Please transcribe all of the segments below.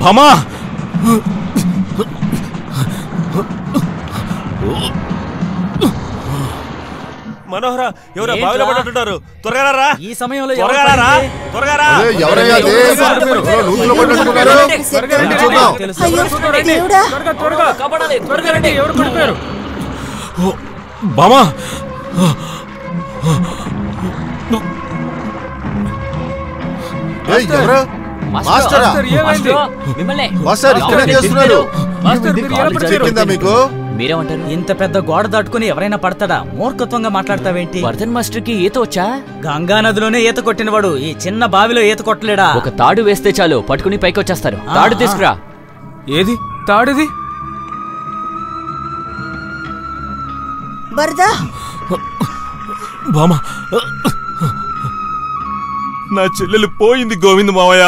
భామా మనోహర ఎవరో బావిలో పడ్డట్టున్నారు. త్వరగా రా. ఈ సమయంలో త్వరగా రా. బామా మీరేమంటారు? ఇంత పెద్ద గోడ దాటుకుని ఎవరైనా పడతాడా? మూర్ఖత్వంగా మాట్లాడతావేంటి? వర్ధన్ మాస్టర్ కి ఈత వచ్చా? గంగా నదిలోనే ఈత కొట్టినవాడు ఈ చిన్న బావిలో ఈత కొట్టలేడా? ఒక తాడు వేస్తే చాలు పట్టుకుని పైకి వచ్చేస్తారు. తాడు తీసుకురా. ఏది తాడుది? బామా నా చెల్లెలు పోయింది గోవింద్ మావయ్య.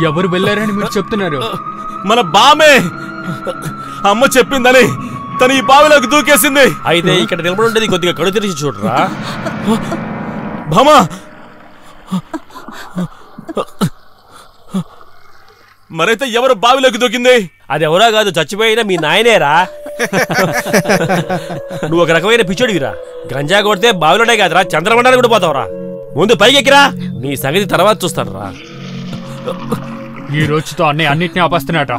ఎవరు వెళ్ళారని మీరు చెప్తున్నారు? మన బామే అమ్మ చెప్పిందని తను ఈ బావిలోకి దూకేసింది. అయితే ఇక్కడ నిలబడి ఉండేది కొద్దిగా కడు తెరిచి చూడరా. బామా మరైతే ఎవరు బావిలోకి దూకింది? అది ఎవరో కాదు, చచ్చిపోయినా మీ నాయనేరా. నువ్వు ఒక రకమైన పిచ్చోడివిరా. గంజా కొడితే బావిలోనే కాదురా, చంద్రమండలానికి కూడా పోతావురా. ముందు పైకి ఎక్కిరా, నీ సంగతి తర్వాత చూస్తాను రా. ఈ రోజుతో అన్నిటినీ ఆపస్తున్నాట.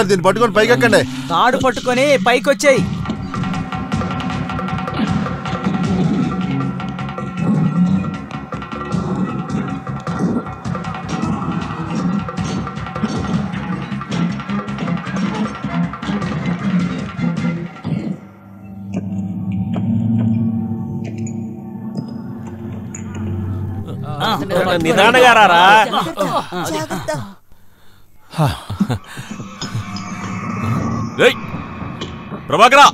దీన్ని పట్టుకొని పైకి ఎక్కండి. తాడు పట్టుకొని పైకి వచ్చేయి. నిదానంగా రా. ప్రభాకరా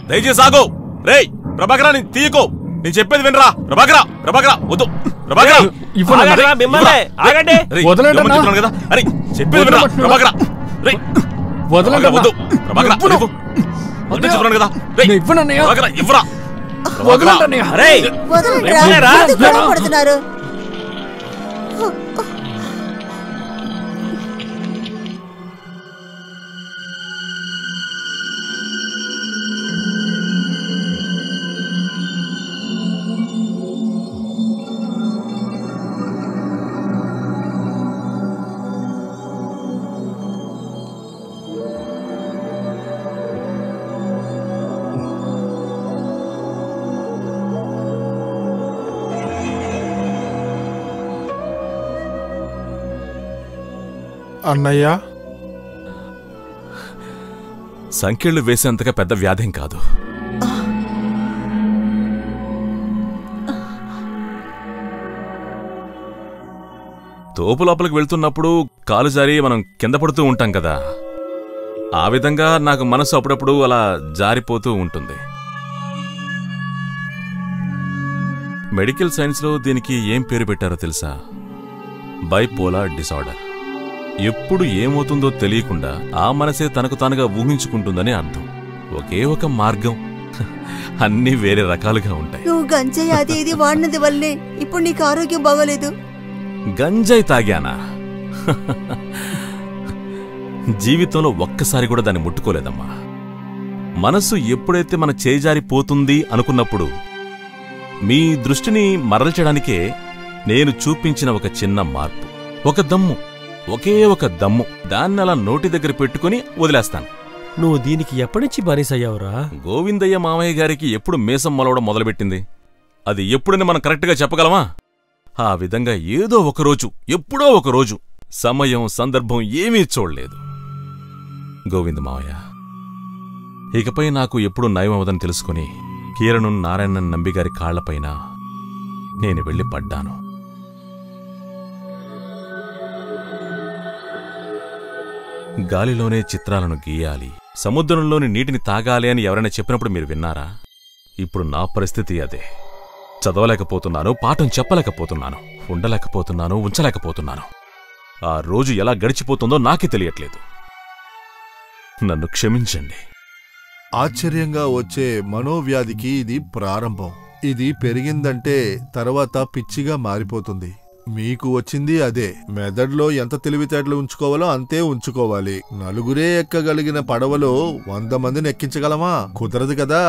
దయచేసి ఆగు. రే ప్రభాకరా నేను తీయకు, నేను చెప్పేది వినరా. ప్రభాకరా ప్రభాకరా వద్దు. ప్రభాకరా మిమ్మల్ని ఆగండి. కదా అరే చెప్పేది వినరా. ప్రభాకరా వద్దు. ప్రభాకరా చెప్తున్నాను కదా. ఇవ్వరా. అన్నయ్య, సంఖ్యలు వేసేంతగా పెద్ద వ్యాధేం కాదు. తోపు లోపలికి వెళ్తున్నప్పుడు కాలు జారి మనం కింద పడుతూ ఉంటాం కదా, ఆ విధంగా నాకు మనసు అప్పుడప్పుడు అలా జారిపోతూ ఉంటుంది. మెడికల్ సైన్స్లో దీనికి ఏం పేరు పెట్టారో తెలుసా? Bipolar disorder. ఎప్పుడు ఏమవుతుందో తెలియకుండా ఆ మనసే తనకు తానుగా ఊహించుకుంటుందని అర్థం. ఒకే ఒక మార్గం, అన్నీ వేరే రకాలుగా ఉంటాయి. నువ్వు గంజాయి అది ఇది వాడినది వల్లే ఇప్పుడు నీకు ఆరోగ్యం బాగోలేదు. గంజాయి తాగానా? జీవితంలో ఒక్కసారి కూడా దాన్ని ముట్టుకోలేదమ్మా. మనసు ఎప్పుడైతే మన చేజారిపోతుంది అనుకున్నప్పుడు మీ దృష్టిని మరల్చడానికే నేను చూపించిన ఒక చిన్న మార్పు, ఒక దమ్ము, ఒకే ఒక దమ్ము. దాన్నలా నోటి దగ్గర పెట్టుకుని వదిలేస్తాను. నువ్వు దీనికి ఎప్పటినుంచి బానిసయ్యావురా? గోవిందయ్య మామయ్య గారికి ఎప్పుడు మీసం మొలవడం మొదలుపెట్టింది? అది ఎప్పుడని మనం కరెక్ట్గా చెప్పగలమా? ఆ విధంగా ఏదో ఒకరోజు, ఎప్పుడో ఒకరోజు, సమయం సందర్భం ఏమీ చూడలేదు. గోవింద మావయ్య ఇకపై నాకు ఎప్పుడు నయమవదని తెలుసుకుని కీరణు నారాయణన్ నంబిగారి కాళ్లపైన నేను వెళ్ళి పడ్డాను. గాలిలోనే చిత్రాలను గీయాలి, సముద్రంలోని నీటిని తాగాలి అని ఎవరైనా చెప్పినప్పుడు మీరు విన్నారా? ఇప్పుడు నా పరిస్థితి అదే. చదవలేకపోతున్నాను, పాఠం చెప్పలేకపోతున్నాను, ఉండలేకపోతున్నాను, ఉంచలేకపోతున్నాను. ఆ రోజు ఎలా గడిచిపోతుందో నాకే తెలియట్లేదు. నన్ను క్షమించండి. ఆశ్చర్యంగా వచ్చే మనోవ్యాధికి ఇది ప్రారంభం. ఇది పెరిగిందంటే తర్వాత పిచ్చిగా మారిపోతుంది. మీకు వచ్చింది అదే. మెదడులో ఎంత తెలివితేటలు ఉంచుకోవాలో అంతే ఉంచుకోవాలి. నలుగురే ఎక్కగలిగిన పడవలో 100 మందిని ఎక్కించగలమా? కుదరదు కదా.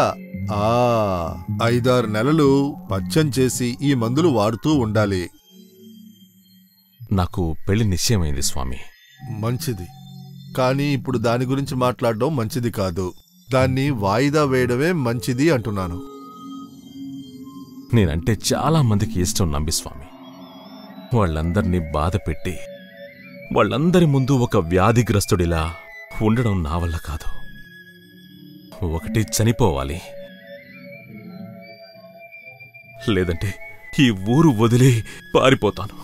5-6 నెలలు పచ్చం చేసి ఈ మందులు వాడుతూ ఉండాలి. నాకు పెళ్లి నిశ్చయమైంది స్వామి. మంచిది. కానీ ఇప్పుడు దాని గురించి మాట్లాడడం మంచిది కాదు. దాన్ని వాయిదా వేయడమే మంచిది అంటున్నాను. నేనంటే చాలా మందికి ఇష్టం నంబి స్వామి. వాళ్ళందర్నీ బాధ పెట్టి వాళ్ళందరి ముందు ఒక వ్యాధిగ్రస్తుడిలా ఉండడం నా వల్ల కాదు. ఒకటి చనిపోవాలి, లేదంటే ఈ ఊరు వదిలి పారిపోతాను.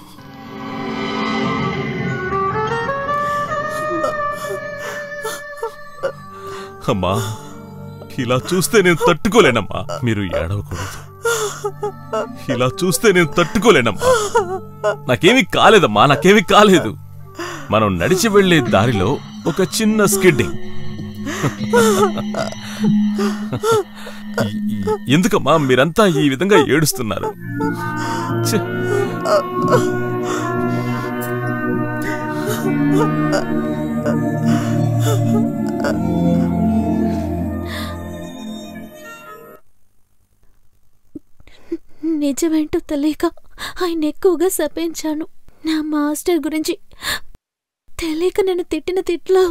అమ్మా, ఇలా చూస్తే నేను తట్టుకోలేనమ్మా. మీరు ఏడవకూడదు. ఇలా చూస్తే నేను తట్టుకోలేనమ్మా. నాకేమీ కాలేదమ్మా, నాకేమీ కాలేదు. మనం నడిచి వెళ్లే దారిలో ఒక చిన్న స్కిడ్డింగ్. ఎందుకమ్మా మీరంతా ఈ విధంగా ఏడుస్తున్నారు? నిజమేంటో తెలియక ఆయన ఎక్కువగా శపించాను. నా మాస్టర్ గురించి తెలియక నేను తిట్టిన తిట్లో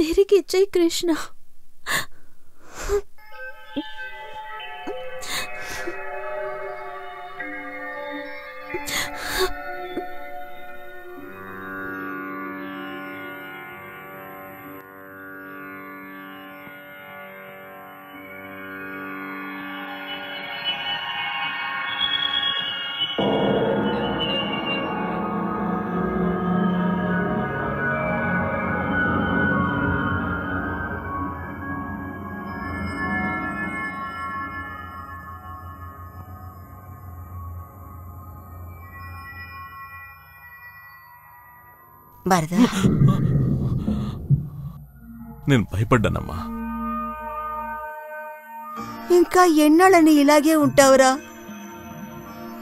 తిరిగి ఇచ్చేయి కృష్ణ. వరద, నేను భయపడ్డానమ్మా. ఇంకా ఎన్నాళ్ళని ఇలాగే ఉంటావురా?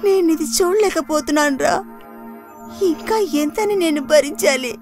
నేనిది చూడలేకపోతున్నానురా. ఇంకా ఎంతని నేను భరించాలి?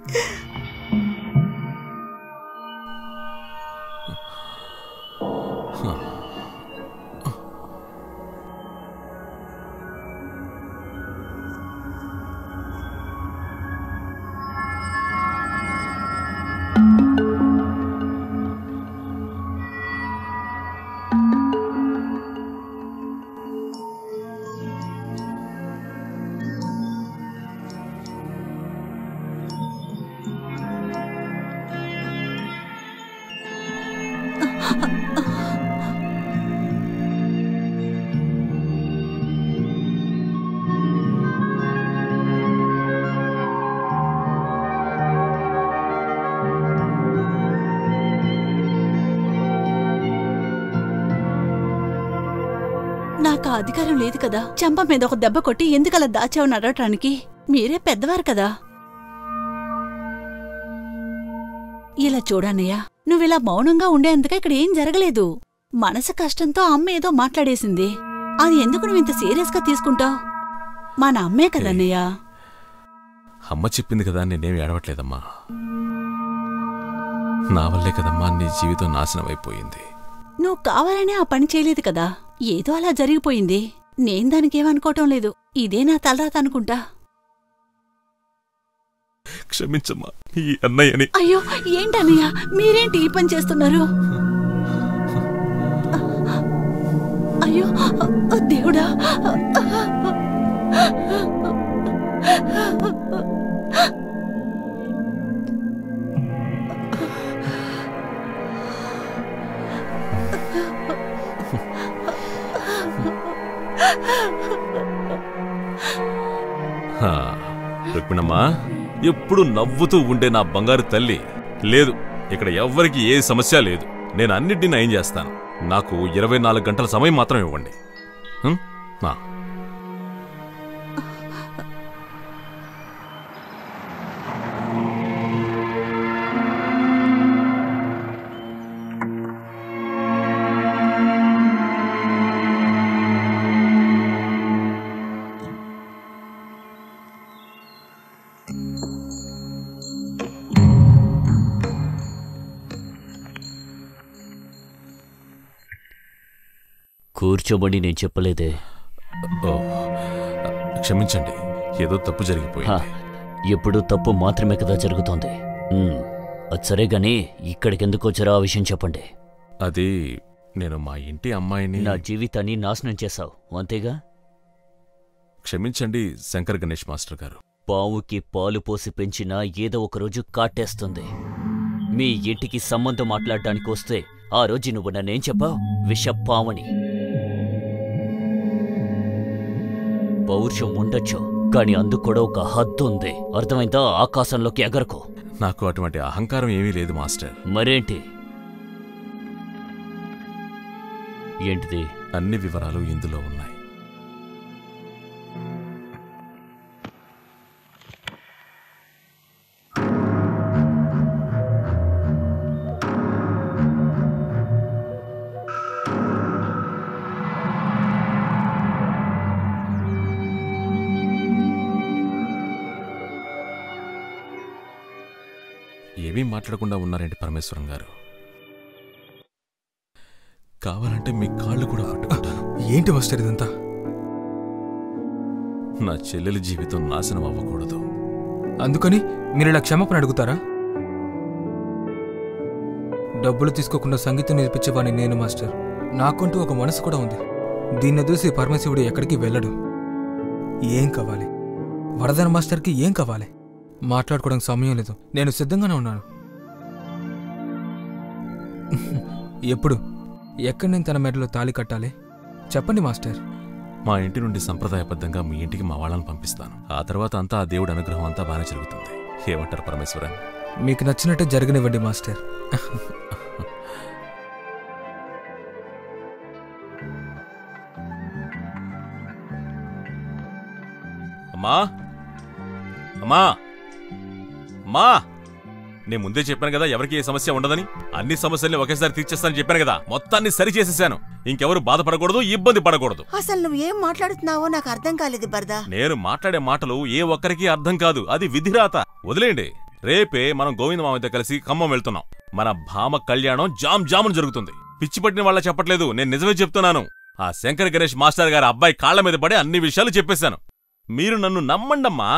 నాకు అధికారం లేదు కదా. చెంప మీద ఒక దెబ్బ కొట్టి ఎందుకలా దాచావని అడగటానికి. మీరే పెద్దవారు కదా. ఇలా చూడన్నయ్యా, నువ్విలా మౌనంగా ఉండేందుకు ఇక్కడ ఏం జరగలేదు. మనసు కష్టంతో అమ్మ ఏదో మాట్లాడేసింది. అది ఎందుకు నువ్వు ఇంత సీరియస్ గా తీసుకుంటావు? మన అమ్మే కదన్నయ్యా. అమ్మ చెప్పింది కదా, నేనేమి ఏడవట్లేదమ్మా. నా వల్లే కదమ్మా నీ జీవితం నాశనం అయిపోయింది. నువ్వు కావాలనే ఆ పని చేయలేదు కదా. ఏదో అలా జరిగిపోయింది. నేను దానికేమనుకోవటం లేదు. ఇదే నా తలరాత అనుకుంటా. క్షమించమ్మా ఈ అన్నయ్యని. అయ్యో ఏంటన్నయ్య, మీరేంటి ఈ పని చేస్తున్నారు? అయ్యో దేవుడా. రుక్మిణమ్మా, ఎప్పుడు నవ్వుతూ ఉండే నా బంగారు తల్లి. లేదు, ఇక్కడ ఎవ్వరికి ఏ సమస్య లేదు. నేను అన్నిటినీ నయం చేస్తాను. నాకు 24 గంటల సమయం మాత్రం ఇవ్వండి. కూర్చోమని నేను చెప్పలేదే. ఓ, క్షమించండి, ఏదో తప్పు జరిగిపోయింది. ఎప్పుడూ తప్పు మాత్రమే కదా జరుగుతోంది. అది సరే గాని ఇక్కడికెందుకు వచ్చారో ఆ విషయం చెప్పండి. అది నేను మా ఇంటి అమ్మాయిని. నా జీవితాన్ని నాశనం చేశావు అంతేగా? క్షమించండి శంకర్ గణేష్ మాస్టర్ గారు. పావుకి పాలు పోసి పెంచినా ఏదో ఒకరోజు కాటేస్తుంది. మీ ఇంటికి సంబంధం మాట్లాడడానికి వస్తే ఆ రోజు నువ్వు నన్నేం చెప్పావు? విషపావని. పౌరుషం ఉండొచ్చు, కాని అందుకు కూడా ఒక హద్దుంది. అర్థమైందా? ఆకాశంలోకి ఎగరకు. నాకు అటువంటి అహంకారం ఏమీ లేదు మాస్టర్. మరేంటి? ఏంటిది? అన్ని వివరాలు ఇందులో ఉన్నాయి. ఏమీ మాట్లాడకుండా ఉన్నారేంటి పరమేశ్వరం గారు? కావాలంటే మీ కాళ్ళు కూడా పట్టుకుంటాను. ఏంటి మాస్టర్ ఇదంతా? నా చెల్లెలి జీవితం నాశనం అవ్వకూడదు. అందుకని మీరు ఇలా క్షమాపణ అడుగుతారా? డబ్బులు తీసుకోకుండా సంగీతం నేర్పించేవాడిని నేను మాస్టర్. నాకంటూ ఒక మనసు కూడా ఉంది. దీన్ని చూసి పరమశివుడు ఎక్కడికి వెళ్ళడు. ఏం కావాలి? వరదన మాస్టర్కి ఏం కావాలి? మాట్లాడుకోవడానికి సమయం లేదు. నేను సిద్ధంగానే ఉన్నాను. ఎప్పుడు ఎక్కడ నేను తన మెడలో తాళి కట్టాలి చెప్పండి మాస్టర్. మా ఇంటి నుండి సంప్రదాయబద్ధంగా మీ ఇంటికి మా వాళ్ళని పంపిస్తాను. ఆ తర్వాత అంతా ఆ దేవుడి అనుగ్రహం అంతా బాగానే జరుగుతుంది. ఏమంటారు పరమేశ్వరన్? మీకు నచ్చినట్టే జరగనివ్వండి మాస్టర్. అమ్మా, అమ్మా, అమ్మా, నేను ముందే చెప్పాను కదా ఎవరికి ఏ సమస్య ఉండదని. అన్ని సమస్యల్ని ఒకేసారి తీర్చేస్తానని చెప్పాను కదా. మొత్తాన్ని సరి చేసేసాను. ఇంకెవరు బాధపడకూడదు, ఇబ్బంది పడకూడదు. అసలు నువ్వేం మాట్లాడుతున్నావో నాకు అర్థం కాలేదు బర్దా. నేను మాట్లాడే మాటలు ఏ ఒక్కరికి అర్థం కాదు. అది విధిరాత. వదిలేండి. రేపే మనం గోవింద మామయ్యతో కలిసి ఖమ్మం వెళ్తున్నాం. మన భామ కళ్యాణం జామ్ జామును జరుగుతుంది. పిచ్చి పట్టిన వాళ్ళ చెప్పట్లేదు, నేను నిజమే చెప్తున్నాను. ఆ శంకర్ గణేష్ మాస్టర్ గారి అబ్బాయి కాళ్ల మీద పడి అన్ని విషయాలు చెప్పేశాను. మీరు నన్ను నమ్మండమ్మా.